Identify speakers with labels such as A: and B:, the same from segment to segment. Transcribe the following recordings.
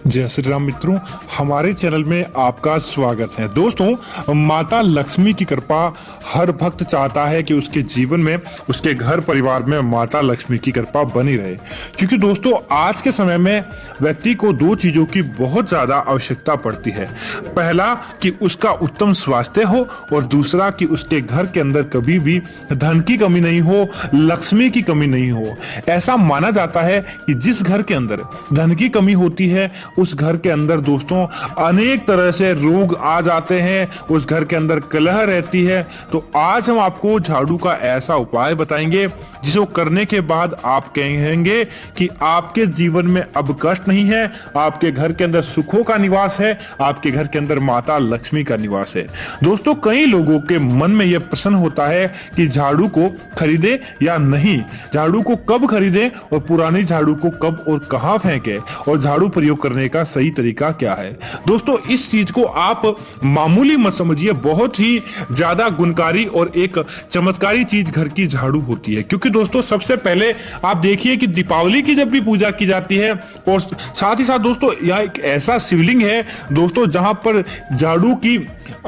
A: जय श्री राम मित्रों, हमारे चैनल में आपका स्वागत है। दोस्तों, माता लक्ष्मी की कृपा हर भक्त चाहता है कि उसके जीवन में, उसके घर परिवार में माता लक्ष्मी की कृपा बनी रहे, क्योंकि दोस्तों आज के समय में व्यक्ति को दो चीजों की बहुत ज्यादा आवश्यकता पड़ती है। पहला कि उसका उत्तम स्वास्थ्य हो और दूसरा कि उसके घर के अंदर कभी भी धन की कमी नहीं हो, लक्ष्मी की कमी नहीं हो। ऐसा माना जाता है कि जिस घर के अंदर धन की कमी होती है उस घर के अंदर दोस्तों अनेक तरह से रोग आ जाते हैं, उस घर के अंदर कलह रहती है। तो आज हम आपको झाड़ू का ऐसा उपाय बताएंगे जिसको करने के बाद आप कहेंगे कि आपके जीवन में अब कष्ट नहीं है, आपके घर के अंदर सुखों का निवास है, आपके घर के अंदर माता लक्ष्मी का निवास है। दोस्तों, कई लोगों के मन में यह प्रश्न होता है कि झाड़ू को खरीदे या नहीं, झाड़ू को कब खरीदे और पुरानी झाड़ू को कब और कहां फेंके, और झाड़ू प्रयोग करने का सही तरीका क्या है। दोस्तों, इस चीज को आप मामूली मत समझिए, बहुत ही ज्यादा गुणकारी और एक चमत्कारी चीज घर की झाड़ू होती है। क्योंकि दोस्तों सबसे पहले आप देखिए कि दीपावली की जब भी पूजा की जाती है और साथ ही साथ दोस्तों यह एक ऐसा शिवलिंग है दोस्तों जहां पर झाड़ू की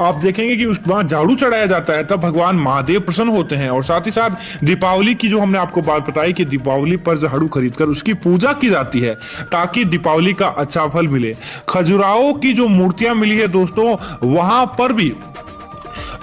A: आप देखेंगे कि वहां झाड़ू चढ़ाया जाता है, तब भगवान महादेव प्रसन्न होते हैं। और साथ ही साथ दीपावली की जो हमने आपको बात बताई कि दीपावली पर झाड़ू खरीदकर उसकी पूजा की जाती है ताकि दीपावली का अच्छा फल मिले। खजुराहो की जो मूर्तियां मिली है दोस्तों, वहां पर भी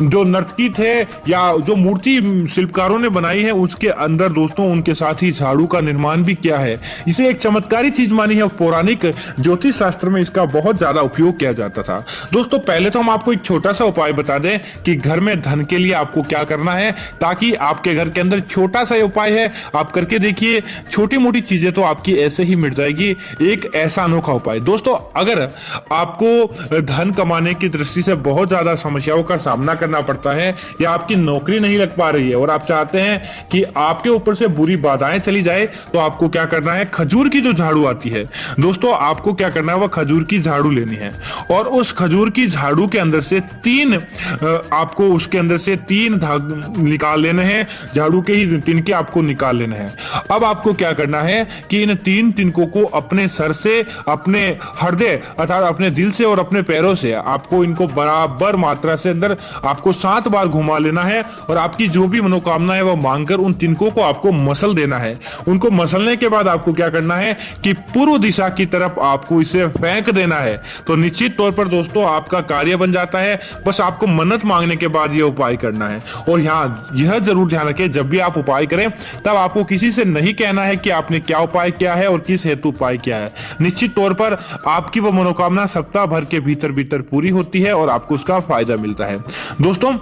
A: जो नर्तकी थे या जो मूर्ति शिल्पकारों ने बनाई है उसके अंदर दोस्तों उनके साथ ही झाड़ू का निर्माण भी किया है। इसे एक चमत्कारी चीज मानी है। पौराणिक ज्योतिष शास्त्र में इसका बहुत ज्यादा उपयोग किया जाता था। दोस्तों, पहले तो हम आपको एक छोटा सा उपाय बता दें कि घर में धन के लिए आपको क्या करना है, ताकि आपके घर के अंदर छोटा सा उपाय है, आप करके देखिए, छोटी मोटी चीजें तो आपकी ऐसे ही मिट जाएगी। एक ऐसा अनोखा उपाय दोस्तों, अगर आपको धन कमाने की दृष्टि से बहुत ज्यादा समस्याओं का सामना करना पड़ता है या आपकी नौकरी नहीं लग पा रही है और आप चाहते हैं कि आपके ऊपर से बुरी बाधाएं चली जाए, तो आपको क्या करना है, खजूर की जो झाड़ू आती है दोस्तों, आपको क्या करना है, वह खजूर की झाड़ू लेनी है और उस खजूर की झाड़ू के अंदर से आपको उसके अंदर से 3 धाग निकाल लेने हैं, झाड़ू के ही तिनके आपको निकाल लेने हैं। अब आपको क्या करना है कि इन 3 तिनकों को अपने सर से, अपने हृदय अर्थात अपने दिल से और अपने पैरों से आपको इनको बराबर मात्रा से अंदर आपको 7 बार घुमा लेना है और आपकी जो भी मनोकामना है वह मांगकर उन तिनकों को आपको मसल देना है। उनको मसलने के बाद आपको क्या करना है कि पूर्व दिशा की तरफ आपको इसे फेंक देना है। तो निश्चित तौर पर दोस्तों आपका कार्य बन जाता है। बस आपको मन्नत मांगने के बाद यह उपाय करना है। और यहाँ यह जरूर ध्यान रखें, जब भी आप उपाय करें तब आपको किसी से नहीं कहना है कि आपने क्या उपाय किया है और किस हेतु उपाय किया है। निश्चित तौर पर आपकी वह मनोकामना सप्ताह भर के भीतर भीतर पूरी होती है और आपको उसका फायदा मिलता है। दोस्तों,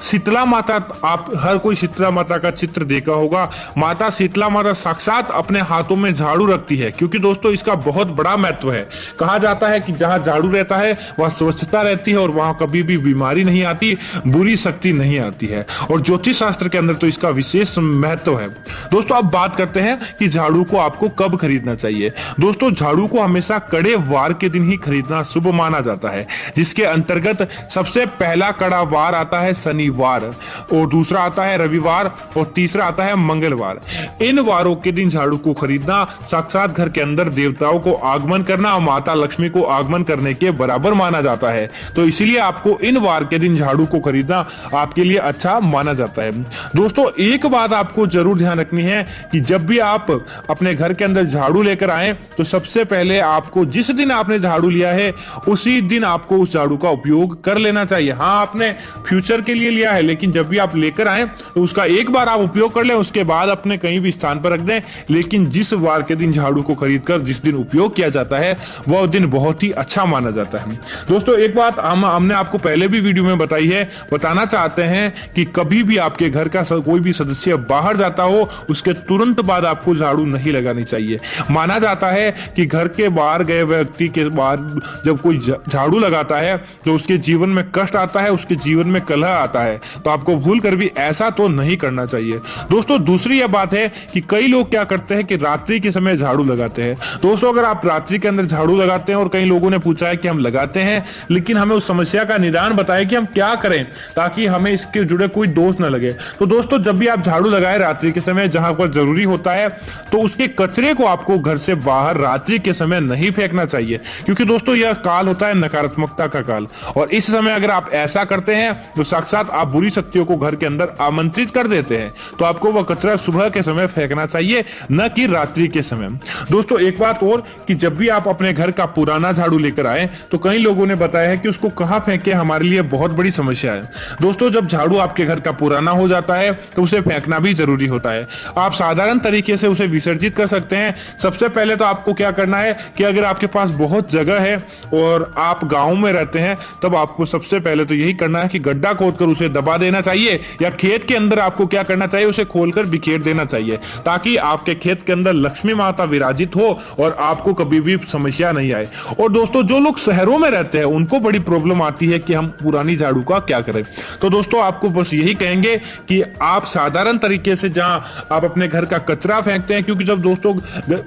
A: शीतला माता, आप हर कोई शीतला माता का चित्र देखा होगा। माता शीतला माता साक्षात अपने हाथों में झाड़ू रखती है, क्योंकि दोस्तों इसका बहुत बड़ा महत्व है। कहा जाता है कि जहां झाड़ू रहता है वहां स्वच्छता रहती है और वहां कभी भी बीमारी नहीं आती, बुरी शक्ति नहीं आती है। और ज्योतिष शास्त्र के अंदर तो इसका विशेष महत्व है। दोस्तों, अब बात करते हैं कि झाड़ू को आपको कब खरीदना चाहिए। दोस्तों, झाड़ू को हमेशा कड़े वार के दिन ही खरीदना शुभ माना जाता है, जिसके अंतर्गत सबसे पहला कड़ा वार आता है शनिवार, और दूसरा आता है रविवार और तीसरा आता है मंगलवार। इन वारों के दिन झाड़ू को खरीदना साक्षात घर के अंदर देवताओं को आगमन करना और माता लक्ष्मी को आगमन करने के बराबर माना जाता है। तो इसीलिए आपको इन वार के दिन झाड़ू को खरीदना आपके लिए अच्छा माना जाता है। दोस्तों, एक बात आपको जरूर ध्यान रखनी है कि जब भी आप अपने घर के अंदर झाड़ू लेकर आए तो सबसे पहले आपको जिस दिन आपने झाड़ू लिया है उसी दिन आपको उस झाड़ू का उपयोग कर लेना चाहिए। हाँ, आपने फ्यूचर के लिए लिया है, लेकिन जब भी आप लेकर आए तो उसका एक बार आप उपयोग कर लें, उसके बाद अपने कहीं भी स्थान पर रख दें। लेकिन जिस वार के दिन झाड़ू को खरीदकर जिस दिन उपयोग किया जाता है वह दिन बहुत ही अच्छा माना जाता है। दोस्तों, एक बात हमने आपको पहले भी वीडियो में बताई है, बताना चाहते हैं कि कभी भी आपके घर का कोई भी सदस्य बाहर जाता हो उसके तुरंत बाद आपको झाड़ू नहीं लगानी चाहिए। माना जाता है कि घर के बाहर गए व्यक्ति के बाहर जब कोई झाड़ू लगाता है तो उसके जीवन में कष्ट आता है, उसके जीवन जीवन में कलह आता है तो आपको भूल कर भी ऐसा तो नहीं करना चाहिए। दोस्तों दूसरी यह बात है कि कई लोग क्या करते हैं कि रात्रि के समय झाड़ू लगाते हैं। दोस्तों अगर आप रात्रि के अंदर झाड़ू लगाते हैं और कई लोगों ने पूछा है कि हम लगाते हैं, लेकिन हमें उस समस्या का निदान बताएं कि हम क्या करें ताकि हमें इसके जुड़े कोई दोष न लगे। तो दोस्तों जब भी आप झाड़ू लगाए रात्रि के समय जहां पर जरूरी होता है तो उसके कचरे को आपको घर से बाहर रात्रि के समय नहीं फेंकना चाहिए, क्योंकि दोस्तों यह काल होता है नकारात्मकता का काल, और इस समय अगर आप ऐसा करते हैं तो साक्षात आप बुरी शक्तियों को घर के अंदर आमंत्रित कर देते हैं। तो आपको वह कचरा सुबह के समय फेंकना चाहिए, न कि रात्रि के समय। दोस्तों एक बात और कि जब भी आप अपने घर का पुराना झाड़ू लेकर आए तो कई लोगों ने बताया है कि उसको कहां फेंके, हमारे लिए बहुत बड़ी समस्या है। दोस्तों जब झाड़ू आपके घर का पुराना हो जाता है तो उसे फेंकना भी जरूरी होता है। आप साधारण तरीके से उसे विसर्जित कर सकते हैं। सबसे पहले तो आपको क्या करना है कि अगर आपके पास बहुत जगह है और आप गांव में रहते हैं तब आपको सबसे पहले तो यही करना है कि गड्ढा खोदकर उसे दबा देना चाहिए, या खेत के अंदर आपको क्या करना चाहिए, उसे खोलकर बिखेर देना चाहिए, ताकि आपके खेत के अंदर लक्ष्मी माता विराजित हो और आपको कभी भी समस्या नहीं आए। और दोस्तों जो लोग शहरों में रहते हैं उनको बड़ी प्रॉब्लम आती है कि हम पुरानी झाड़ू का क्या करें। तो दोस्तों आपको बस यही कहेंगे कि आप साधारण तरीके से जहां आप अपने घर का कचरा फेंकते हैं, क्योंकि जब दोस्तों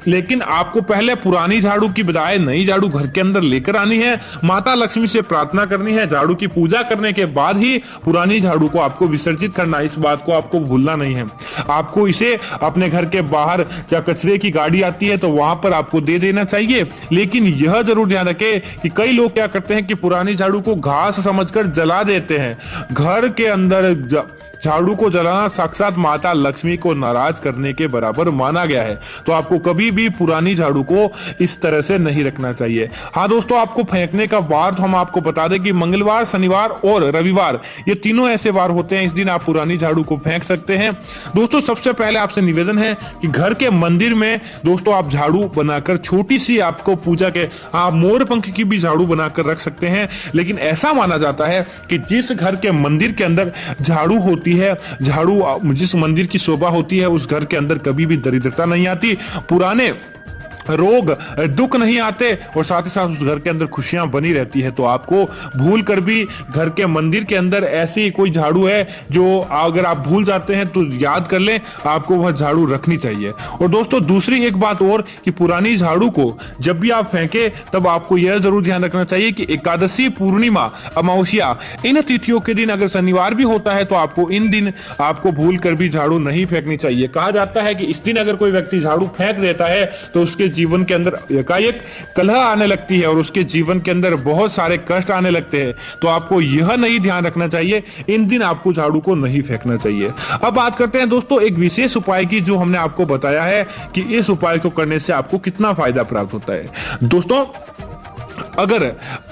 A: लेकिन आपको पहले पुरानी झाड़ू की बजाय नई झाड़ू घर के अंदर लेकर आनी है, माता लक्ष्मी से प्रार्थना करनी है, झाड़ू की पूजा करने के बाद ही पुरानी झाड़ू को आपको विसर्जित करना है। इस बात को आपको भूलना नहीं है। आपको इसे अपने घर के बाहर जहां कचरे की गाड़ी आती है तो वहां पर आपको दे देना चाहिए, लेकिन यह जरूर ध्यान रखें कि कई लोग क्या करते हैं कि पुरानी झाड़ू को घास समझकर जला देते हैं। घर के अंदर झाड़ू को जलाना साक्षात माता लक्ष्मी को नाराज करने के बराबर माना गया है। तो आपको कभी भी पुरानी झाड़ू को इस तरह से नहीं रखना चाहिए। हाँ दोस्तों आपको फेंकने का वार तो हम आपको बता दें कि मंगलवार, शनिवार और रविवार ये तीनों ऐसे वार होते हैं, इस दिन आप पुरानी झाड़ू को फेंक सकते हैं। दोस्तों सबसे पहले आपसे निवेदन है कि घर के मंदिर में दोस्तों आप झाड़ू बनाकर छोटी सी आपको पूजा के आप मोर पंख की भी झाड़ू बनाकर रख सकते हैं, लेकिन ऐसा माना जाता है कि जिस घर के मंदिर के अंदर झाड़ू होती है, झाड़ू जिस मंदिर की शोभा होती है, उस घर के अंदर कभी भी दरिद्रता नहीं आती, पुराने रोग दुख नहीं आते और साथ ही साथ उस घर के अंदर खुशियां बनी रहती है। तो आपको भूल कर भी घर के मंदिर के अंदर ऐसी कोई झाड़ू है जो अगर आप भूल जाते हैं तो याद कर लें, आपको वह झाड़ू रखनी चाहिए। और दोस्तों दूसरी एक बात और कि पुरानी झाड़ू को जब भी आप फेंके तब आपको यह जरूर ध्यान रखना चाहिए कि एकादशी, पूर्णिमा, अमावस्या इन तिथियों के दिन अगर शनिवार भी होता है तो आपको इन दिन आपको भूल कर भी झाड़ू नहीं फेंकनी चाहिए। कहा जाता है कि इस दिन अगर कोई व्यक्ति झाड़ू फेंक देता है तो उसके जीवन के अंदर एकाएक कलह आने लगती है और उसके जीवन के अंदर बहुत सारे कष्ट आने लगते हैं। तो आपको यह नहीं ध्यान रखना चाहिए, इन दिन आपको झाड़ू को नहीं फेंकना चाहिए। अब बात करते हैं दोस्तों एक विशेष उपाय की जो हमने आपको बताया है कि इस उपाय को करने से आपको कितना फायदा प्राप्त होता है। दोस्तों अगर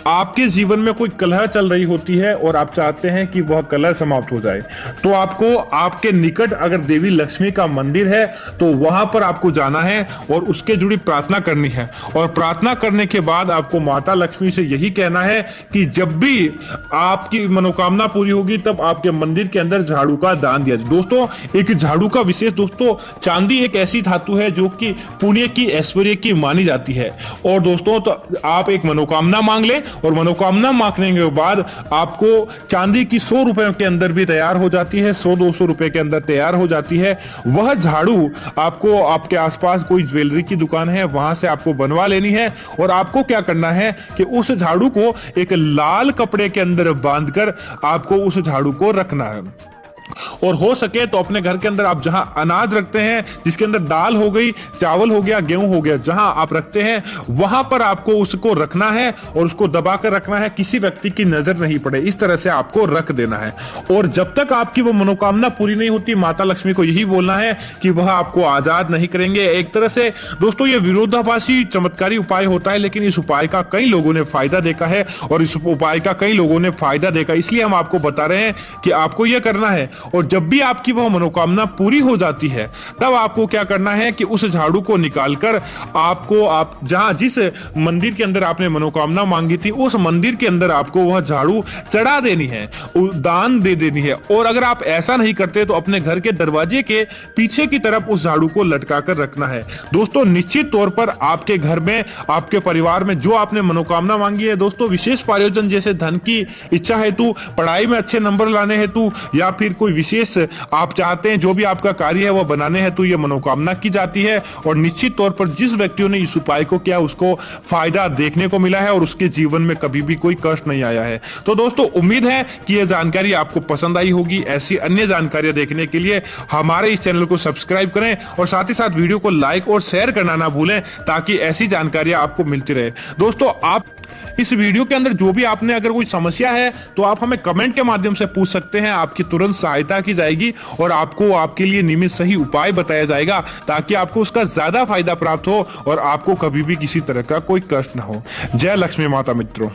A: आपके जीवन में कोई कलह चल रही होती है और आप चाहते हैं कि वह कलह समाप्त हो जाए, तो आपको आपके निकट अगर देवी लक्ष्मी का मंदिर है तो वहां पर आपको जाना है और उसके जुड़ी प्रार्थना करनी है। और प्रार्थना करने के बाद आपको माता लक्ष्मी से यही कहना है कि जब भी आपकी मनोकामना पूरी होगी तब आपके मंदिर के अंदर झाड़ू का दान दिया जाए। दोस्तों एक झाड़ू का विशेष दोस्तों, चांदी एक ऐसी धातु है जो कि पुण्य की, ऐश्वर्य की मानी जाती है। और दोस्तों तो आप एक मनोकामना मांग लें और मनोकामना मांगने के बाद आपको चांदी की 100 रुपए के अंदर भी तैयार हो जाती है, 100-200 रुपए के अंदर तैयार हो जाती है। वह झाड़ू आपको आपके आसपास कोई ज्वेलरी की दुकान है वहां से आपको बनवा लेनी है और आपको क्या करना है कि उस झाड़ू को एक लाल कपड़े के अंदर बांधकर आपको उस झाड़ू को रखना है। और हो सके तो अपने घर के अंदर आप जहां अनाज रखते हैं, जिसके अंदर दाल हो गई, चावल हो गया, गेहूं हो गया, जहां आप रखते हैं वहां पर आपको उसको रखना है और उसको दबा कर रखना है, किसी व्यक्ति की नजर नहीं पड़े, इस तरह से आपको रख देना है। और जब तक आपकी वो मनोकामना पूरी नहीं होती, माता लक्ष्मी को यही बोलना है कि वह आपको आजाद नहीं करेंगे। एक तरह से दोस्तों ये विरोधाभासी चमत्कारी उपाय होता है, लेकिन इस उपाय का कई लोगों ने फायदा देखा है और इस उपाय का कई लोगों ने फायदा देखा, इसलिए हम आपको बता रहे हैं कि आपको यह करना है और जब भी आपकी वह मनोकामना पूरी हो जाती है तब आपको क्या करना है कि उस झाड़ू को निकालकर आप जहां जिस मंदिर के अंदर आपने मनोकामना मांगी थी उस मंदिर के अंदर आपको वह झाड़ू चढ़ा देनी है, दान दे देनी है। और अगर आप ऐसा नहीं करते तो अपने घर के दरवाजे के पीछे की तरफ उस झाड़ू को लटका कर रखना है। दोस्तों निश्चित तौर पर आपके घर में, आपके परिवार में जो आपने मनोकामना मांगी है दोस्तों, विशेष प्रयोजन जैसे धन की इच्छा हेतु, पढ़ाई में अच्छे नंबर लाने हेतु, या फिर कोई विशेष आप चाहते हैं जो भी आपका कार्य है वह बनाने हेतु यह मनोकामना की जाती है। और निश्चित तौर पर जिस व्यक्तियों ने इस उपाय को किया उसको फायदा देखने को मिला है और उसके जीवन में कभी भी कोई कष्ट नहीं आया है। तो दोस्तों उम्मीद है कि यह जानकारी आपको पसंद आई होगी। ऐसी अन्य जानकारियां देखने के लिए हमारे इस चैनल को सब्सक्राइब करें और साथ ही साथ वीडियो को लाइक और शेयर करना ना भूलें ताकि ऐसी जानकारियां आपको मिलती रहे। दोस्तों आप इस वीडियो के अंदर जो भी आपने अगर कोई समस्या है तो आप हमें कमेंट के माध्यम से पूछ सकते हैं, आपकी तुरंत सहायता की जाएगी और आपको आपके लिए नियमित सही उपाय बताया जाएगा ताकि आपको उसका ज्यादा फायदा प्राप्त हो और आपको कभी भी किसी तरह का कोई कष्ट न हो। जय लक्ष्मी माता मित्रों।